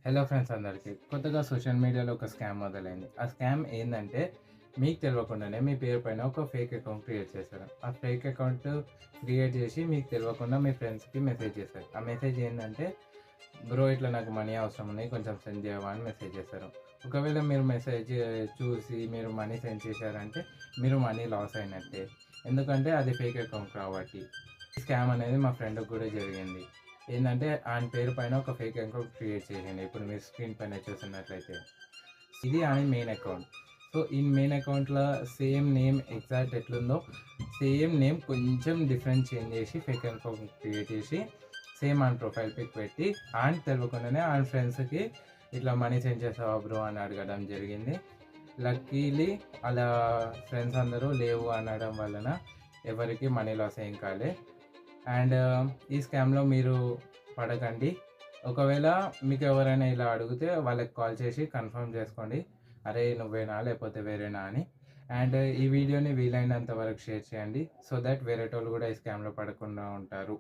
Hello friends అందరికీ. కొత్తగా social మీడియాలో ఒక స్కామ్ మొదలైంది. ఆ స్కామ్ ఏందంటే, మీకు తెలవకుండానే మీ పేరు పైన ఒక ఫేక్ అకౌంట్ క్రియేట్ చేశారు. ఆ ఫేక్ అకౌంట్ క్రియేట్ చేసి మీకు తెలవకుండా మీ ఫ్రెండ్స్‌కి మెసేజ్ చేశారు. ఆ మెసేజ్ ఏందంటే, బ్రో ఇట్లా నాకు మనీ అవసరం ఉన్నాయి, కొంచెం సెండ్ చేయవా అని మెసేజ్ చేశారు. ఒకవేళ మీరు మెసేజ్ చూసి మీరు మనీ సెండ్ చేశారంటే, మీరు మనీ లాస్ అయినట్టే. ఎందుకంటే అది ఫేక్ అకౌంట్ కాబట్టి. ఈ స్కామ్ అనేది మా ఫ్రెండ్‌కి కూడా జరిగింది. ఏందంటే ఆయన పేరు పైన ఒక ఫేక్ అకౌంట్ క్రియేట్ చేసిండు. ఇప్పుడు మీరు స్క్రీన్ పైన చూస్తున్నట్లయితే. ఇది ఆయన మెయిన్ అకౌంట్. సో, ఈ మెయిన్ అకౌంట్‌లో సేమ్ నేమ్ ఎగ్జాక్ట్ ఎట్లుందో, సేమ్ నేమ్ కొంచెం డిఫరెంట్ చేంజ్ చేసి ఫేక్ అకౌంట్ క్రియేట్ చేసి, సేమ్ ఆయన ప్రొఫైల్ పిక్ పెట్టి, ఆయనకి తెలవకుండానే ఆయన ఫ్రెండ్స్‌కి ఇట్లా మనీ సెండ్ చేసావా బ్రో అని అడగడం జరిగింది. లక్కీలీ అలా ఫ్రెండ్స్ అందరూ లేవు అనడం వలన ఎవరికీ మనీ లాస్ ఏం కాలే. అండ్ ఈ స్కామ్‌లో మీరు పడకండి. ఒకవేళ మీకు ఎవరైనా ఇలా అడిగితే వాళ్ళకి కాల్ చేసి కన్ఫర్మ్ చేసుకోండి. అరే! నువ్వేనా? లేకపోతే వేరేనా అని. అండ్ ఈ వీడియోని వీలైనంత వరకు షేర్ చేయండి. సో దట్ వేరేటోళ్ళు కూడా ఈ స్కామ్‌లో పడకుండా ఉంటారు.